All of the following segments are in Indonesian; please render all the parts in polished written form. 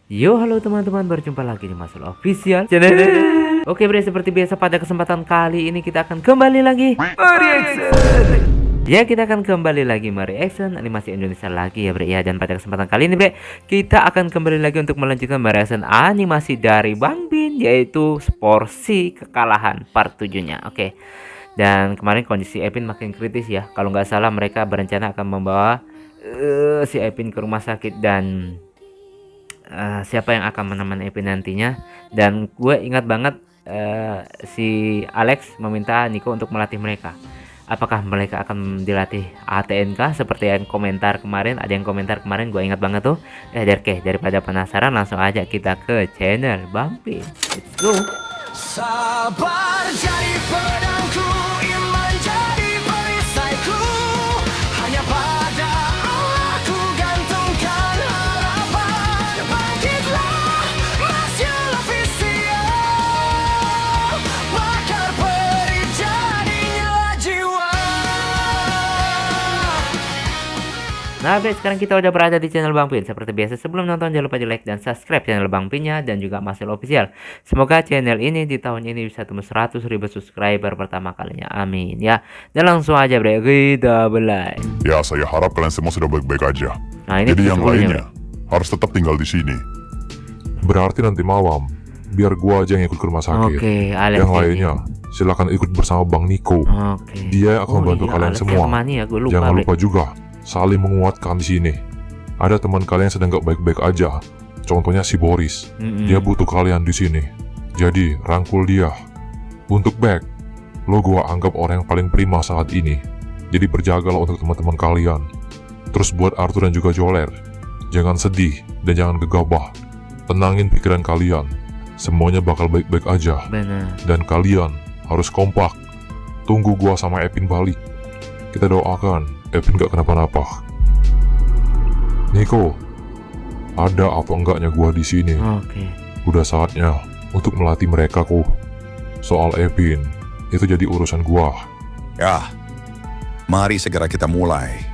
Yo, halo teman-teman, berjumpa lagi di Masul Official Channel. Oke bre, seperti biasa pada kesempatan kali ini kita akan kembali lagi mereaction. Ya, kita akan kembali lagi mereaction animasi Indonesia lagi ya bre ya. Dan pada kesempatan kali ini bre, kita akan kembali lagi untuk melanjutkan mereaction animasi dari Bang Bin, yaitu Sporsi Kekalahan part 7-nya. Oke. Dan kemarin kondisi Epin makin kritis ya. Kalau nggak salah mereka berencana akan membawa si Epin ke rumah sakit, dan siapa yang akan menemani Epin nantinya. Dan gue ingat banget si Alex meminta Nico untuk melatih mereka. Apakah mereka akan dilatih ATNK seperti yang komentar kemarin? Ada yang komentar kemarin, gue ingat banget tuh. Daripada penasaran, langsung aja kita ke channel Bang Bin. Let's go. Sabar jadi pedangku, iman jadi perisaiku. Hanya pada Allah ku gantungkan harapan. Bangkitlah, Masyul Official. Bakar peri jadi nyala jiwa. Nah Bre, sekarang kita udah berada di channel Bang Pin. Seperti biasa, sebelum nonton jangan lupa di like dan subscribe channel Bang Pinnya dan juga Masyul Official. Semoga channel ini di tahun ini bisa tembus 100.000 subscriber pertama kalinya, amin ya. Dan langsung aja Bre, kita mulai. Ya, saya harap kalian semua sudah baik-baik aja. Nah ini Jadi yang tutorialnya, lainnya harus tetap tinggal di sini. Berarti nanti malam, biar gua aja yang ikut ke rumah sakit. Oke, Alex Yang ini. lainnya, silakan ikut bersama Bang Niko. Oke. Dia akan membantu iya, kalian Alex semua. yang kemana ya? Gue lupa, Jangan Bre. lupa juga, saling menguatkan di sini. Ada teman kalian yang sedang gak baik-baik aja. Contohnya si Boris. Dia butuh kalian di sini. Jadi, rangkul dia. Untuk back, lo gua anggap orang yang paling prima saat ini. Jadi berjagalah untuk teman-teman kalian. Terus buat Arthur dan juga Joler, jangan sedih dan jangan gegabah. Tenangin pikiran kalian. Semuanya bakal baik-baik aja. Bener. Dan kalian harus kompak. Tunggu gua sama Epin balik. Kita doakan Epin gak kenapa-napa. Niko, ada apa enggaknya gua di sini? Oke. Udah saatnya untuk melatih mereka kok. Soal Epin, itu jadi urusan gua. Ya, mari segera kita mulai.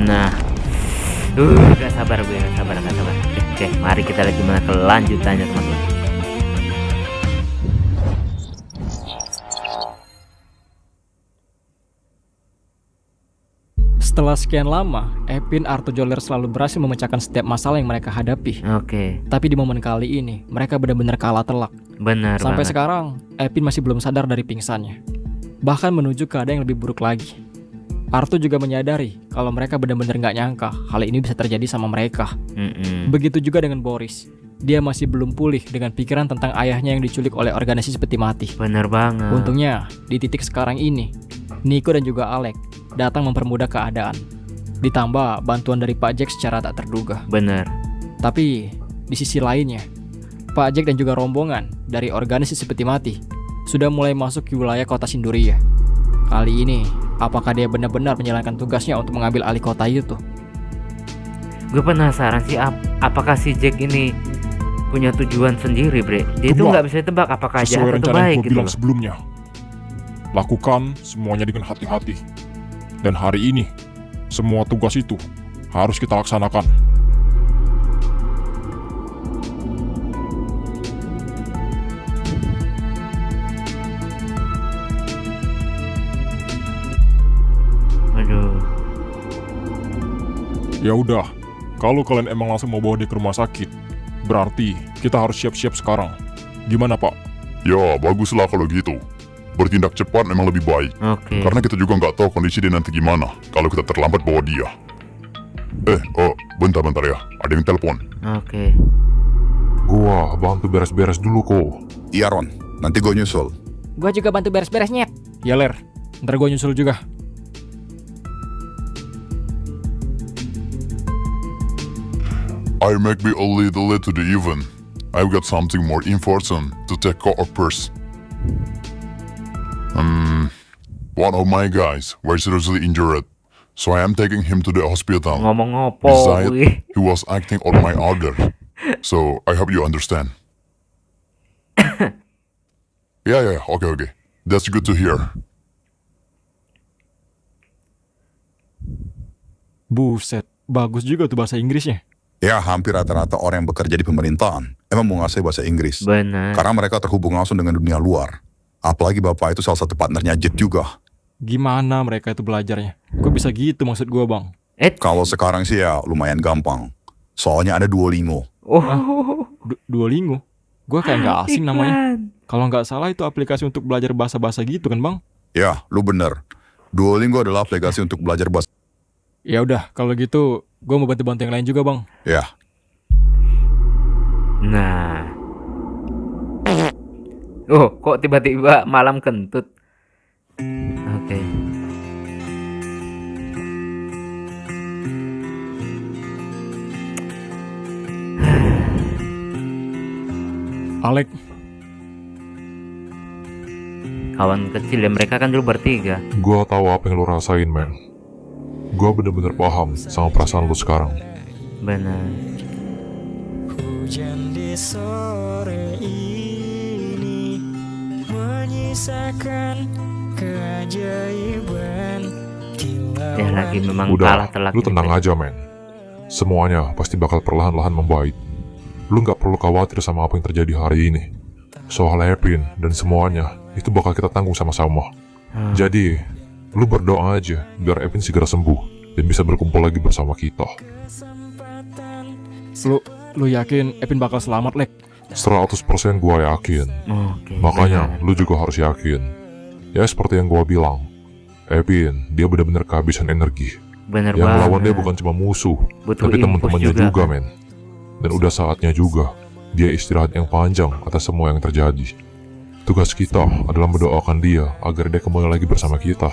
Nah, gak sabar gue, gak sabar. Oke, mari kita lihat gimana kelanjutannya teman-teman. Setelah sekian lama, Epin, Arthur, Joler selalu berhasil memecahkan setiap masalah yang mereka hadapi. Oke, Tapi di momen kali ini, mereka benar-benar kalah telak. benar Sampai banget. sekarang, Epin masih belum sadar dari pingsannya. Bahkan menuju keadaan yang lebih buruk lagi. Arthur juga menyadari kalau mereka benar-benar nggak nyangka hal ini bisa terjadi sama mereka. Begitu juga dengan Boris. Dia masih belum pulih dengan pikiran tentang ayahnya yang diculik oleh organisasi peti mati. Benar banget. Untungnya, di titik sekarang ini, Nico dan juga Alex datang mempermudah keadaan. Ditambah bantuan dari Pak Jack secara tak terduga. Benar. Tapi, di sisi lainnya, Pak Jack dan juga rombongan dari organisasi peti mati sudah mulai masuk ke wilayah kota Sinduria. Kali ini, apakah dia benar-benar menjalankan tugasnya untuk mengambil alih kota itu? Gue penasaran sih, apakah si Jack ini punya tujuan sendiri, Bre? Dia itu Cuma, nggak bisa tebak apakah jahat Sesuai atau rencana yang baik gue gitu bilang loh. sebelumnya. Lakukan semuanya dengan hati-hati. Dan hari ini, semua tugas itu harus kita laksanakan. Aduh. Ya udah, kalau kalian emang langsung mau bawa dia ke rumah sakit, berarti kita harus siap-siap sekarang. Gimana, Pak? Ya, baguslah kalau gitu. Bertindak cepat memang lebih baik. Oke. Karena kita juga nggak tahu kondisi dia nanti gimana kalau kita terlambat bawa dia. Bentar ya. Ada yang telepon. Oke. Gua bantu beres-beres dulu kok. Iya Ron, nanti gue nyusul. Gua juga bantu beres-beres, Nyet. Ya, Ler. Ntar gua nyusul juga. I might be a little late to the event. I've got something more important to take care of first. One of my guys were seriously injured, so I am taking him to the hospital. Ngomong ngopo Besides, gue. he was acting on my order, so I hope you understand. Yeah, okay. That's good to hear. Buset, bagus juga tuh bahasa Inggrisnya. Ya, hampir rata-rata orang yang bekerja di pemerintahan emang menguasai bahasa Inggris. Benar. Karena mereka terhubung langsung dengan dunia luar. Apalagi bapak itu salah satu partnernya Jet juga. Gimana mereka itu belajarnya? Kok bisa gitu maksud gua, Bang? Kalau sekarang sih ya lumayan gampang. Soalnya ada Duolingo. Oh, Duolingo? Gua kayak nggak asing namanya. iklan. Kalau nggak salah itu aplikasi untuk belajar bahasa-bahasa gitu kan, Bang? Ya, lu bener. Duolingo adalah aplikasi untuk belajar bahasa. Ya udah, kalau gitu gua mau bantu-bantu yang lain juga, Bang. Ya, Nah. Oh, kok tiba-tiba malam kentut? Oke. Alek, Kawan kecil ya, mereka kan dulu bertiga. Gua tahu apa yang lo rasain, men. Gua bener-bener paham sama perasaan lo sekarang. Benar. Hujan di sore ini menyisakan keajaiban. Ya lagi memang kalah Udah, telak. lu tenang aja, men. Semuanya pasti bakal perlahan-lahan membaik. Lu nggak perlu khawatir sama apa yang terjadi hari ini. Soal Epin dan semuanya, itu bakal kita tanggung sama-sama. Jadi, lu berdoa aja biar Epin segera sembuh dan bisa berkumpul lagi bersama kita. lu yakin Epin bakal selamat, Lek? 100% gua yakin. Oke. Makanya, lu juga harus yakin. Ya seperti yang gua bilang, Epin, dia benar-benar kehabisan energi. Bener Yang banget. lawan dia bukan cuma musuh, Butuh tapi infus teman-temannya juga, kan? men. Dan udah saatnya juga dia istirahat yang panjang atas semua yang terjadi. Tugas kita adalah mendoakan dia agar dia kembali lagi bersama kita.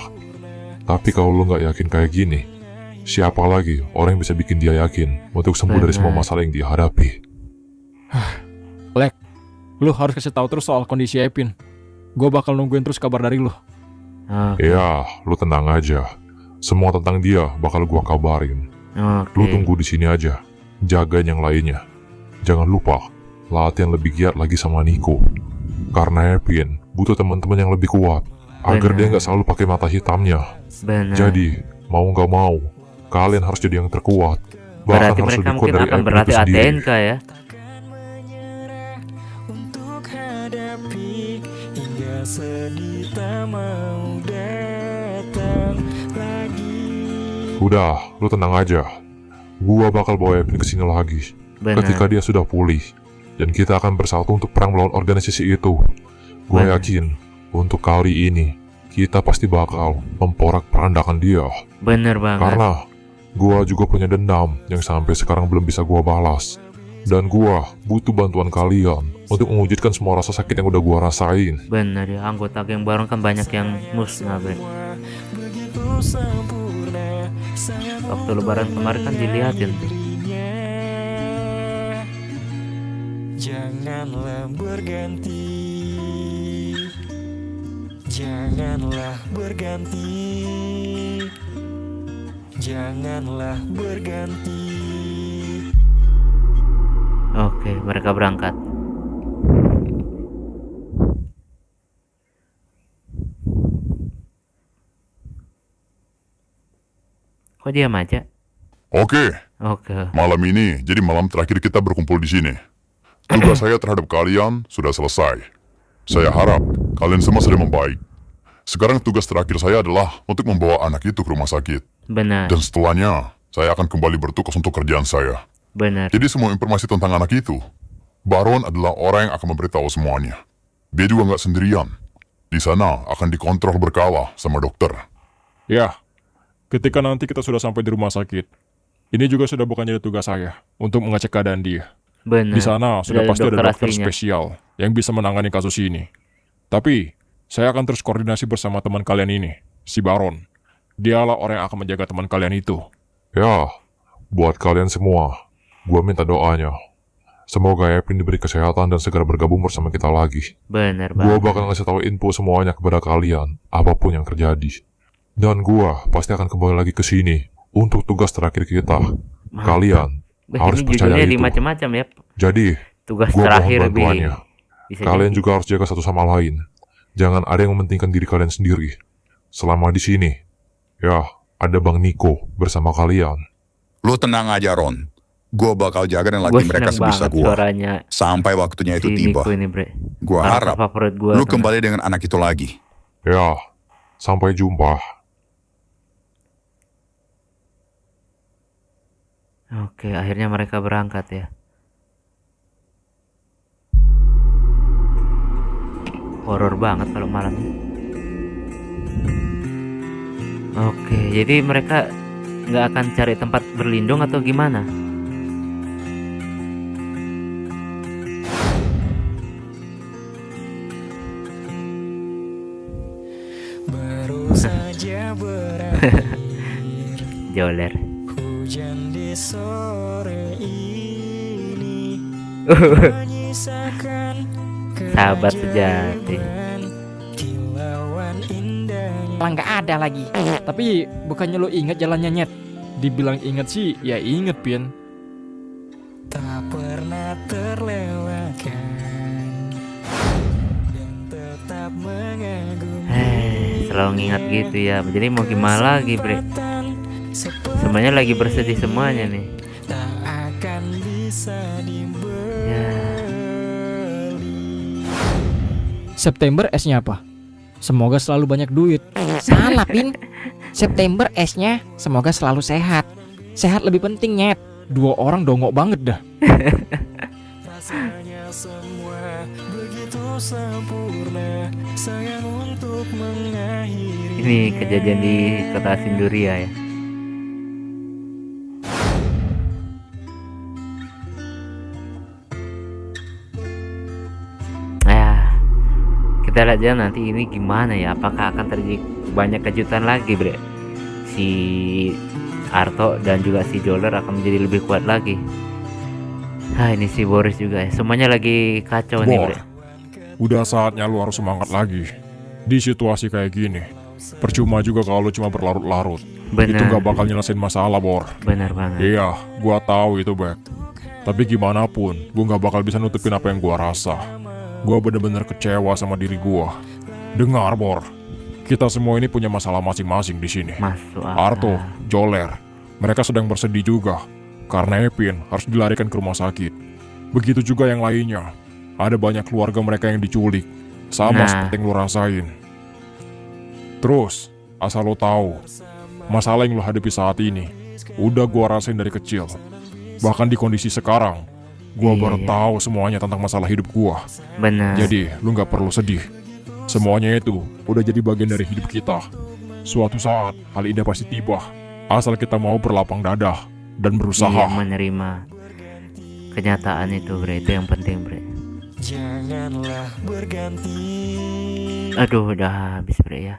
Tapi kalau lu nggak yakin kayak gini, siapa lagi orang yang bisa bikin dia yakin untuk sembuh dari semua masalah yang dia hadapi? Lek, lu harus kasih tahu terus soal kondisi Epin. Gue bakal nungguin terus kabar dari lu. Oke. Ya, lu tenang aja. Semua tentang dia bakal gua kabarin. Oke. Lu tunggu di sini aja. Jagain yang lainnya. Jangan lupa, latihan lebih giat lagi sama Nico. Karena Epin butuh teman-teman yang lebih kuat agar Benar. dia nggak selalu pakai mata hitamnya. Benar. Jadi, mau nggak mau, kalian harus jadi yang terkuat. Bahkan Berarti harus mereka lebih kuat mungkin dari akan Epin berlatih itu sendiri. ATNK ya. Untuk hadapi hingga sedih tak mau datang lagi. Udah, lu tenang aja. Gua bakal bawa Epin kesini lagi. Benar. Ketika dia sudah pulih. Dan kita akan bersatu untuk perang melawan organisasi itu. Gue Benar. yakin, untuk kali ini, kita pasti bakal memporak-perandakan dia. Bener banget. Karena, gue juga punya dendam yang sampai sekarang belum bisa gue balas. Dan gue butuh bantuan kalian untuk mewujudkan semua rasa sakit yang udah gue rasain. Bener ya, anggota geng bareng kan banyak yang musnah, Bre. Begitu sempurna sangat Waktu lebaran kemarin kan diliatin tuh. dirinya. Janganlah berganti. Janganlah berganti. Janganlah berganti. Oke, mereka berangkat. Kok diam aja? Oke, Oke. malam ini jadi malam terakhir kita berkumpul di sini. Tugas saya terhadap kalian sudah selesai. Saya harap kalian semua sudah membaik. Sekarang tugas terakhir saya adalah untuk membawa anak itu ke rumah sakit. Benar. Dan setelahnya, saya akan kembali bertugas untuk kerjaan saya. Benar. Jadi semua informasi tentang anak itu, Baron adalah orang yang akan memberitahu semuanya. Dia juga nggak sendirian. Di sana akan dikontrol berkala sama dokter. Ya, ketika nanti kita sudah sampai di rumah sakit, ini juga sudah bukan jadi tugas saya untuk mengecek keadaan dia. Benar. Di sana sudah Dari pasti ada dokter aslinya. spesial yang bisa menangani kasus ini. Tapi, saya akan terus koordinasi bersama teman kalian ini, si Baron. Dialah orang yang akan menjaga teman kalian itu. Ya, buat kalian semua, gue minta doanya. Semoga Epin diberi kesehatan dan segera bergabung bersama kita lagi. Benar Gue banget. bakal ngasih tahu info semuanya kepada kalian, apapun yang terjadi. Dan gue pasti akan kembali lagi ke sini untuk tugas terakhir kita. Kalian harus Ini percaya judulnya di itu. macam-macam ya. Jadi, Tugas gue mohon terakhir Bi. bantuannya. Bisa Kalian jadi. juga harus jaga satu sama lain. Jangan ada yang mementingkan diri kalian sendiri. Selama di sini, ya, ada Bang Nico bersama kalian. Lu tenang aja, Ron. Gue bakal jaga dan Gue latih mereka seneng sebisa banget gue. suaranya Sampai waktunya itu si tiba. Nico ini, bre. Gue Karakter harap favorit gue. lu kembali dengan anak itu lagi. Ya, sampai jumpa. Oke, akhirnya mereka berangkat ya. Horor banget kalau malamnya. Oke, jadi mereka nggak akan cari tempat berlindung atau gimana? Baru saja berakhir Joler. hujan di sore ini menyisakan Sahabat sejati. kilauan indahnya. Lah nggak ada lagi. Tapi bukannya lo inget jalannya, Nyet? Dibilang inget sih, ya inget, Pin. Tak pernah terlewatkan dan tetap mengagumi. Selalu ngingat gitu ya. Jadi mau gimana lagi, bre? Semuanya lagi bersedih semuanya nih. Tak akan bisa dibeli. Ya. September S-nya apa? Semoga selalu banyak duit. Salah, Pin. September S-nya semoga selalu sehat. Sehat lebih penting, Nyet. 2 orang dongok banget dah. Rasanya semua begitu sempurna. Sayang untuk mengakhiri. Ini kejadian di kota Sinduria ya. Kita lihat aja nanti ini gimana ya. Apakah akan terjadi banyak kejutan lagi, bre? Si Arto dan juga si Joler akan menjadi lebih kuat lagi. Ini si Boris juga ya. Semuanya lagi kacau nih, Bor, bre. udah saatnya lu harus semangat lagi. Di situasi kayak gini, percuma juga kalau lu cuma berlarut-larut. Itu Bener. gak bakal nyelesain masalah, Bor. Benar banget. Iya, gua tahu itu, Bek. Tapi gimana pun, gua gak bakal bisa nutupin apa yang gua rasa. Gua bener-bener kecewa sama diri gua. Dengar, Bor. Kita semua ini punya masalah masing-masing di sini. Masuk akal. Arto, Joler, mereka sedang bersedih juga karena Epin harus dilarikan ke rumah sakit. Begitu juga yang lainnya. Ada banyak keluarga mereka yang diculik, sama Nah. seperti yang lu rasain. Terus, asal lo tahu, masalah yang lo hadapi saat ini udah gua rasain dari kecil. Bahkan di kondisi sekarang, gua baru Iya. tahu semuanya tentang masalah hidup gua. Benar. Jadi, lu nggak perlu sedih. Semuanya itu udah jadi bagian dari hidup kita. Suatu saat, hal indah pasti tiba. Asal kita mau berlapang dada dan Iya, berusaha. menerima kenyataan itu, bre. Itu yang penting, bre. Janganlah berganti. Aduh, udah habis, bre ya.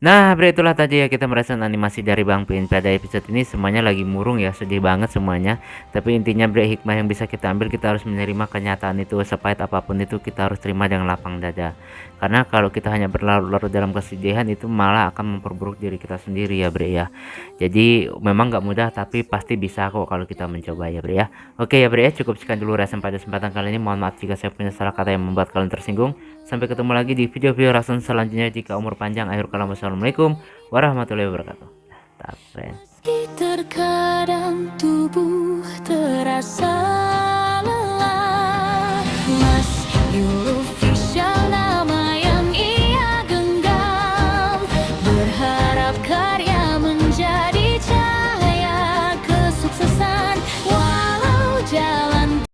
Nah, bre, itulah tadi ya kita merasakan animasi dari Bang Pin. Pada episode ini semuanya lagi murung ya, sedih banget semuanya. Tapi intinya, bre, hikmah yang bisa kita ambil, kita harus menerima kenyataan itu. Sepahit apapun itu kita harus terima dengan lapang dada. Karena kalau kita hanya berlarut-larut dalam kesedihan, itu malah akan memperburuk diri kita sendiri ya, bre ya. Jadi memang nggak mudah, tapi pasti bisa kok kalau kita mencoba ya, bre ya. Oke ya, bre ya, cukup sekian dulu reaction pada kesempatan kali ini. Mohon maaf jika saya punya salah kata yang membuat kalian tersinggung. Sampai ketemu lagi di video-video reaction selanjutnya. Jika umur panjang, akhir kalam, wassalamualaikum warahmatullahi wabarakatuh. Tak, friends. Terkadang tubuh terasa